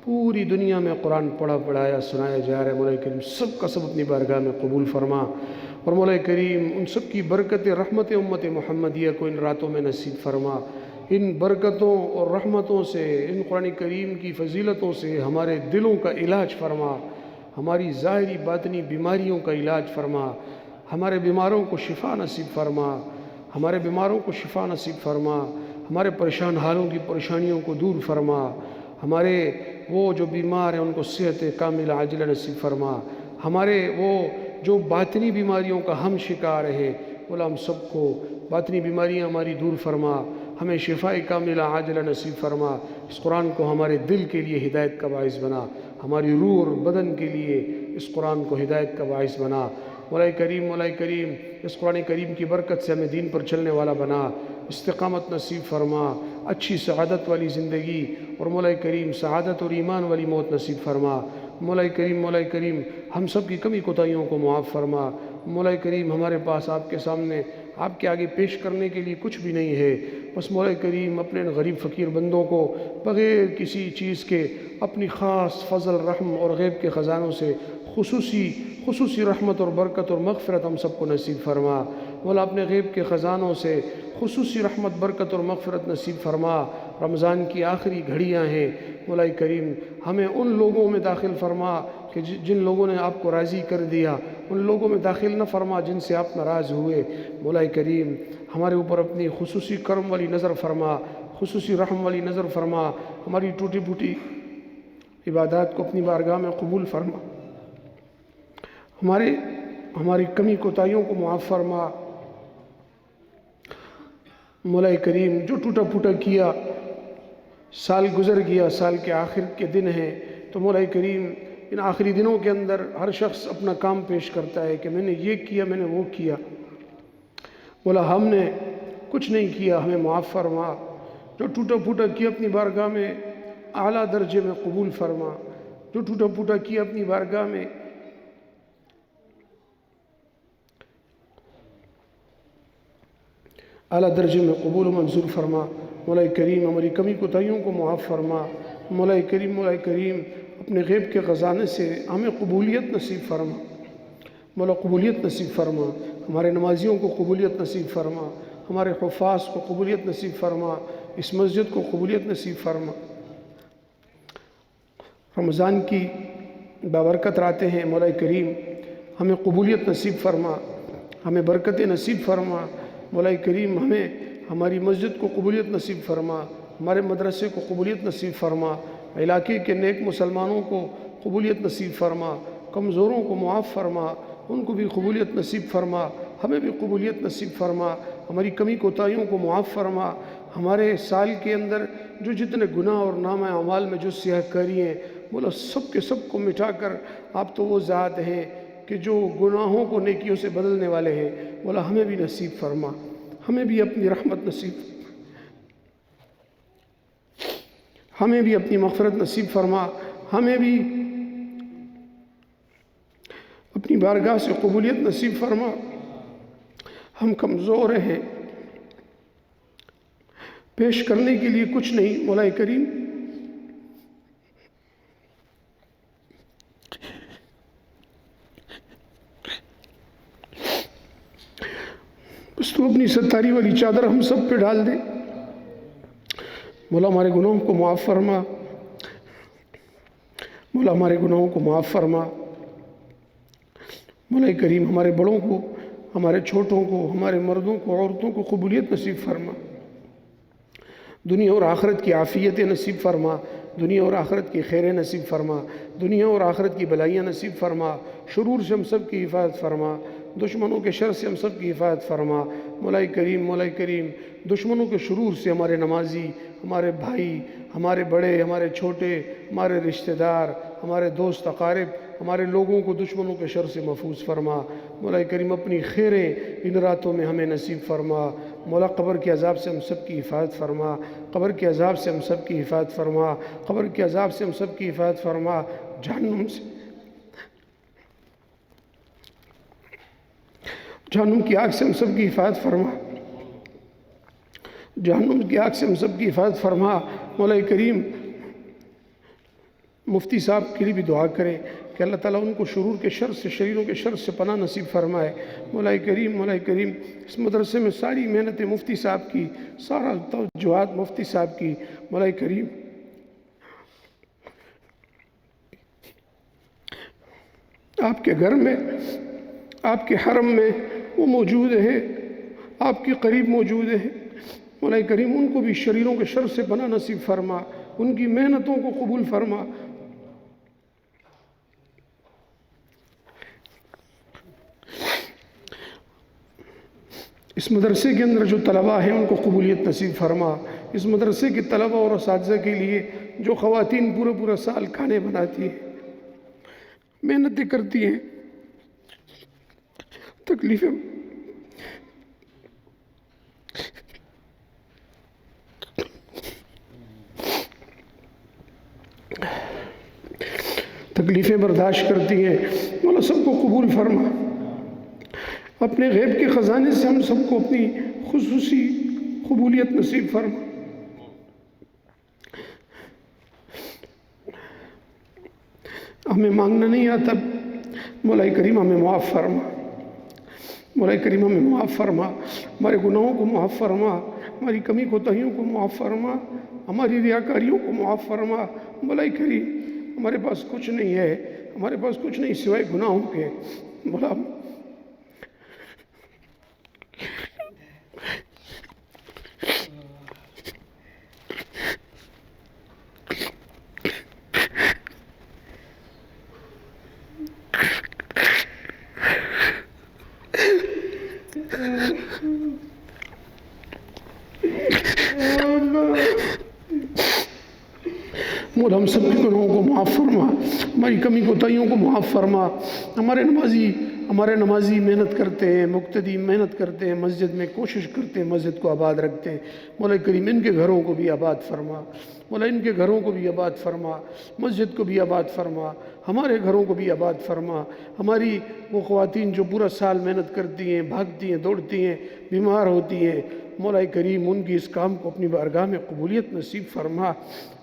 پوری دنیا میں قرآن پڑھا، پڑھایا، سنایا جا رہا ہے، مولا کریم سب کا سب اپنی بارگاہ میں قبول فرما، اور مولا کریم ان سب کی برکت رحمت امت محمدیہ کو ان راتوں میں نصیب فرما۔ ان برکتوں اور رحمتوں سے، ان قرآن کریم کی فضیلتوں سے ہمارے دلوں کا علاج فرما، ہماری ظاہری باطنی بیماریوں کا علاج فرما، ہمارے بیماروں کو شفا نصیب فرما، ہمارے بیماروں کو شفا نصیب فرما، ہمارے پریشان حالوں کی پریشانیوں کو دور فرما، ہمارے وہ جو بیمار ہیں ان کو صحت کامل عاجلہ نصیب فرما، ہمارے وہ جو باطنی بیماریوں کا ہم شکار ہیں، مولا ہم سب کو باطنی بیماریاں ہماری دور فرما، ہمیں شفاء کاملہ عاجلہ نصیب فرما۔ اس قرآن کو ہمارے دل کے لیے ہدایت کا باعث بنا، ہماری روح اور بدن کے لیے اس قرآن کو ہدایت کا باعث بنا۔ مولا کریم اس قرآن کریم کی برکت سے ہمیں دین پر چلنے والا بنا، استقامت نصیب فرما، اچھی سعادت والی زندگی، اور مولا کریم سعادت اور ایمان والی موت نصیب فرما۔ مولا کریم ہم سب کی کمی کوتاہیوں کو معاف فرما۔ مولا کریم ہمارے پاس آپ کے سامنے، آپ کے آگے پیش کرنے کے لیے کچھ بھی نہیں ہے، بس مولا کریم اپنے غریب فقیر بندوں کو بغیر کسی چیز کے اپنی خاص فضل، رحم اور غیب کے خزانوں سے خصوصی رحمت اور برکت اور مغفرت ہم سب کو نصیب فرما۔ مولا اپنے غیب کے خزانوں سے خصوصی رحمت، برکت اور مغفرت نصیب فرما۔ رمضان کی آخری گھڑیاں ہیں، مولا کریم ہمیں ان لوگوں میں داخل فرما کہ جن لوگوں نے آپ کو راضی کر دیا، ان لوگوں میں داخل نہ فرما جن سے آپ ناراض ہوئے۔ مولا کریم ہمارے اوپر اپنی خصوصی کرم والی نظر فرما، خصوصی رحم والی نظر فرما، ہماری ٹوٹی پھوٹی عبادات کو اپنی بارگاہ میں قبول فرما، ہماری کمی کوتاہیوں کو معاف فرما۔ مولا کریم جو ٹوٹا پھوٹا کیا، سال گزر گیا، سال کے آخر کے دن ہیں، تو مولا کریم ان آخری دنوں کے اندر ہر شخص اپنا کام پیش کرتا ہے کہ میں نے یہ کیا، میں نے وہ کیا۔ مولا ہم نے کچھ نہیں کیا، ہمیں معاف فرما۔ جو ٹوٹا پھوٹا کیا اپنی بارگاہ میں اعلیٰ درجے میں قبول فرما، جو ٹوٹا پھوٹا کیا اپنی بارگاہ میں اعلیٰ درجے میں قبول و منظور فرما۔ مولا کریم ہماری کمی کوتاہیوں کو معاف فرما۔ مولا کریم اپنے غیب کے خزانے سے ہمیں قبولیت نصیب فرما، مولا قبولیت نصیب فرما۔ ہمارے نمازیوں کو قبولیت نصیب فرما، ہمارے حفاظ کو قبولیت نصیب فرما، اس مسجد کو قبولیت نصیب فرما۔ رمضان کی بابرکت راتیں ہیں، مولا کریم ہمیں قبولیت نصیب فرما، ہمیں برکت نصیب فرما۔ مولا کریم ہمیں ہماری مسجد کو قبولیت نصیب فرما، ہمارے مدرسے کو قبولیت نصیب فرما، علاقے کے نیک مسلمانوں کو قبولیت نصیب فرما، کمزوروں کو معاف فرما، ان کو بھی قبولیت نصیب فرما، ہمیں بھی قبولیت نصیب فرما، ہماری کمی کوتاہیوں کو معاف فرما۔ ہمارے سال کے اندر جو جتنے گناہ اور نامہ اعمال میں جو سیاہ کاری ہیں، مولا سب کے سب کو مٹا کر آپ تو وہ ذات ہیں کہ جو گناہوں کو نیکیوں سے بدلنے والے ہیں، مولا ہمیں بھی نصیب فرما، ہمیں بھی اپنی رحمت نصیب، ہمیں بھی اپنی مغفرت نصیب فرما، ہمیں بھی اپنی بارگاہ سے قبولیت نصیب فرما۔ ہم کمزور ہیں، پیش کرنے کے لیے کچھ نہیں، مولا کریم بس تو اپنی ستاری والی چادر ہم سب پہ ڈال دے۔ مولا ہمارے گناہوں کو معاف فرما، مولا ہمارے گناہوں کو معاف فرما۔ مولا کریم ہمارے بڑوں کو، ہمارے چھوٹوں کو، ہمارے مردوں کو، عورتوں کو قبولیت نصیب فرما، دنیا اور آخرت کی عافیت نصیب فرما، دنیا اور آخرت کی خیر نصیب فرما، دنیا اور آخرت کی بلائیاں نصیب فرما، شرور سے ہم سب کی حفاظت فرما، دشمنوں کے شر سے ہم سب کی حفاظت فرما۔ مولا کریم دشمنوں کے شرور سے ہمارے نمازی، ہمارے بھائی، ہمارے بڑے، ہمارے چھوٹے، ہمارے رشتہ دار، ہمارے دوست اقارب، ہمارے لوگوں کو دشمنوں کے شر سے محفوظ فرما۔ مولا کریم اپنی خیریں ان راتوں میں ہمیں نصیب فرما۔ مولا قبر کے عذاب سے ہم سب کی حفاظت فرما، قبر کے عذاب سے ہم سب کی حفاظت فرما، قبر کے عذاب سے ہم سب کی حفاظت فرما، جہنم کی آگ سے ہم سب کی حفاظت فرما، جہنم کی آگ سے ہم سب کی حفاظت فرما۔ مولا کریم مفتی صاحب کے لیے بھی دعا کریں کہ اللہ تعالیٰ ان کو شرور کے شر سے، شریروں کے شر سے پناہ نصیب فرمائے۔ مولا کریم اس مدرسے میں ساری محنتیں مفتی صاحب کی، سارا توجہات مفتی صاحب کی، مولا کریم آپ کے گھر میں، آپ کے حرم میں وہ موجود ہے، آپ کے قریب موجود ہے۔ مولا کریم ان کو بھی شریروں کے شر سے پناہ نصیب فرما، ان کی محنتوں کو قبول فرما۔ اس مدرسے کے اندر جو طلباء ہیں ان کو قبولیت نصیب فرما۔ اس مدرسے کے طلباء اور اساتذہ کے لیے جو خواتین پورا سال کھانے بناتی ہیں، محنتیں کرتی ہیں، تکلیفیں برداشت کرتی ہیں، مولا سب کو قبول فرما۔ اپنے غیب کے خزانے سے ہم سب کو اپنی خصوصی قبولیت نصیب فرما۔ ہمیں مانگنا نہیں آتا، مولا کریم ہمیں معاف فرما، مولا کریم ہمیں معاف فرما، ہمارے گناہوں کو معاف فرما، ہماری کمی کوتاہیوں کو معاف فرما، ہماری ریاکاریوں کو معاف فرما۔ مولا کریم ہمارے پاس کچھ نہیں ہے، ہمارے پاس کچھ نہیں سوائے گناہوں کے۔ مولا مولا ہم سب کے گناہوں کو معاف فرما، ہماری کمی کوتاہیوں کو معاف فرما۔ ہمارے نمازی محنت کرتے ہیں، مقتدی محنت کرتے ہیں، مسجد میں کوشش کرتے ہیں، مسجد کو آباد رکھتے ہیں۔ مولا کریم ان کے گھروں کو بھی آباد فرما، مولا ان کے گھروں کو بھی آباد فرما، مسجد کو بھی آباد فرما، ہمارے گھروں کو بھی آباد فرما۔ ہماری وہ خواتین جو پورا سال محنت کرتی ہیں، بھاگتی ہیں، دوڑتی ہیں، بیمار ہوتی ہیں، مولا کریم ان کی اس کام کو اپنی بارگاہ میں قبولیت نصیب فرما،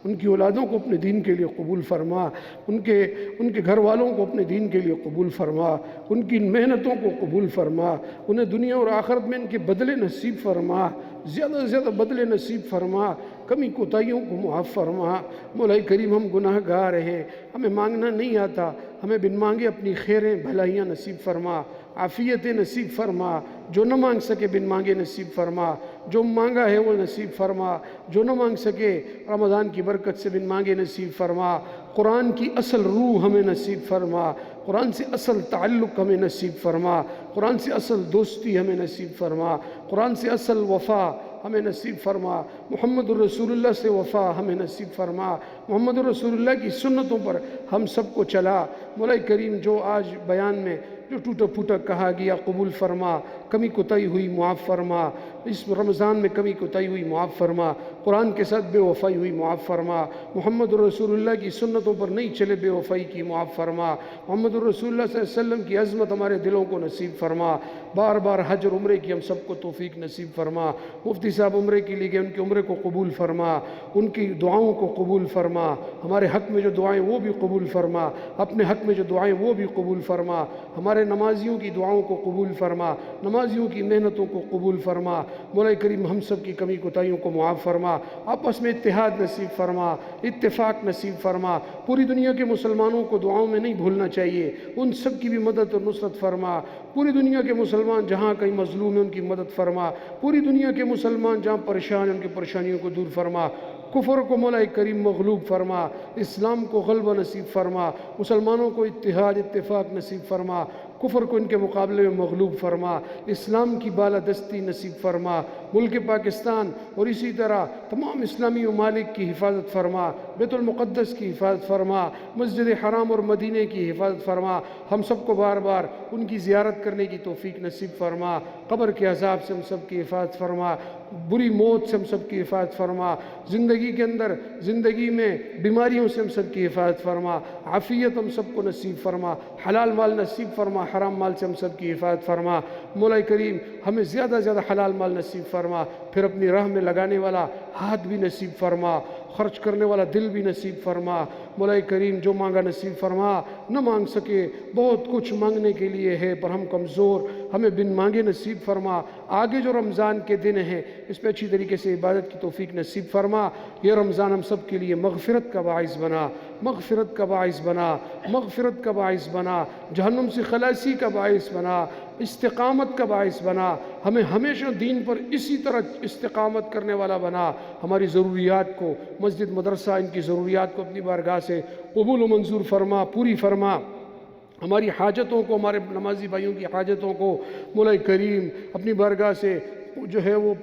ان کی اولادوں کو اپنے دین کے لیے قبول فرما، ان کے گھر والوں کو اپنے دین کے لیے قبول فرما، ان کی محنتوں کو قبول فرما، انہیں دنیا اور آخرت میں ان کے بدلے نصیب فرما، زیادہ سے زیادہ بدلے نصیب فرما، کمی کوتاہیوں کو معاف فرما۔ مولا کریم ہم گناہ گار ہیں، ہمیں مانگنا نہیں آتا، ہمیں بن مانگے اپنی خیریں بھلائیاں نصیب فرما، عافیتیں نصیب فرما، جو نہ مانگ سکے بن مانگے نصیب فرما، جو مانگا ہے وہ نصیب فرما، جو نہ مانگ سکے رمضان کی برکت سے بن مانگے نصیب فرما، قرآن کی اصل روح ہمیں نصیب فرما، قرآن سے اصل تعلق ہمیں نصیب فرما، قرآن سے اصل دوستی ہمیں نصیب فرما، قرآن سے اصل وفا ہمیں نصیب فرما، محمد الرسول اللہ سے وفا ہمیں نصیب فرما، محمد الرسول اللہ کی سنتوں پر ہم سب کو چلا۔ مولا کریم جو آج بیان میں جو ٹوٹا پھوٹا کہا گیا قبول فرما، کمی کوتاہی ہوئی معاف فرما، اس رمضان میں کمی کوتاہی ہوئی معاف فرما، قرآن کے ساتھ بے وفائی ہوئی معاف فرما، محمد الرسول اللہ کی سنتوں پر نہیں چلے بے وفائی کی معاف فرما، محمد الرسول اللہ صلی اللہ علیہ وسلم کی عظمت ہمارے دلوں کو نصیب فرما، بار بار حج اور عمرے کی ہم سب کو توفیق نصیب فرما، مفتی صاحب عمرے کے لیے گئے ان کے عمرے کو قبول فرما، ان کی دعاؤں کو قبول فرما، ہمارے حق میں جو دعائیں وہ بھی قبول فرما، اپنے حق میں جو دعائیں وہ بھی قبول فرما، ہمارے نمازیوں کی دعاؤں کو قبول فرما، نمازیوں کی محنتوں کو قبول فرما، مولا کریم ہم سب کی کمی کوتاہیوں کو معاف فرما، آپس میں اتحاد نصیب فرما، اتفاق نصیب فرما، پوری دنیا کے مسلمانوں کو دعاؤں میں نہیں بھولنا چاہیے، ان سب کی بھی مدد اور نصرت فرما، پوری دنیا کے مسلمان جہاں کہیں مظلوم ہیں ان کی مدد فرما، پوری دنیا کے مسلمان جہاں پریشان ہیں ان کی پریشانیوں کو دور فرما، کفر کو مولا کریم مغلوب فرما، اسلام کو غلبہ نصیب فرما، مسلمانوں کو اتحاد اتفاق نصیب فرما، کفر کو ان کے مقابلے میں مغلوب فرما، اسلام کی بالادستی نصیب فرما، ملک پاکستان اور اسی طرح تمام اسلامی ممالک کی حفاظت فرما، بیت المقدس کی حفاظت فرما، مسجد حرام اور مدینے کی حفاظت فرما، ہم سب کو بار بار ان کی زیارت کرنے کی توفیق نصیب فرما، قبر کے عذاب سے ہم سب کی حفاظت فرما، بری موت سے ہم سب کی حفاظت فرما، زندگی کے اندر زندگی میں بیماریوں سے ہم سب کی حفاظت فرما، عافیت ہم سب کو نصیب فرما، حلال مال نصیب فرما، حرام مال سے ہم سب کی حفاظت فرما، مولا کریم ہمیں زیادہ زیادہ حلال مال نصیب فرما، پھر اپنی راہ میں لگانے والا ہاتھ بھی نصیب فرما، خرچ کرنے والا دل بھی نصیب فرما، مولا کریم جو مانگا نصیب فرما، نہ مانگ سکے بہت کچھ مانگنے کے لیے ہے پر ہم کمزور، ہمیں بن مانگے نصیب فرما، آگے جو رمضان کے دن ہیں اس پہ اچھی طریقے سے عبادت کی توفیق نصیب فرما، یہ رمضان ہم سب کے لیے مغفرت کا باعث بنا، مغفرت کا باعث بنا، مغفرت کا باعث بنا، جہنم سے خلاصی کا باعث بنا، استقامت کا باعث بنا، ہمیں ہمیشہ دین پر اسی طرح استقامت کرنے والا بنا، ہماری ضروریات کو مسجد مدرسہ ان کی ضروریات کو اپنی بارگاہ سے قبول و منظور فرما، پوری فرما، ہماری حاجتوں کو ہمارے نمازی بھائیوں کی حاجتوں کو مولا کریم اپنی بارگاہ سے جو ہے وہ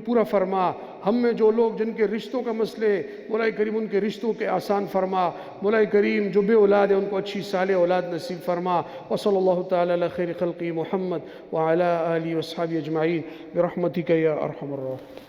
پورا فرما، ہم میں جو لوگ جن کے رشتوں کا مسئلے مولا کریم ان کے رشتوں کے آسان فرما، مولا کریم جو بے اولاد ہیں ان کو اچھی صالح اولاد نصیب فرما، وصلی اللہ تعالی علی خیر خلقی محمد وعلی آلہ وصحبہ اجمعین برحمتک یا ارحم الراحمین۔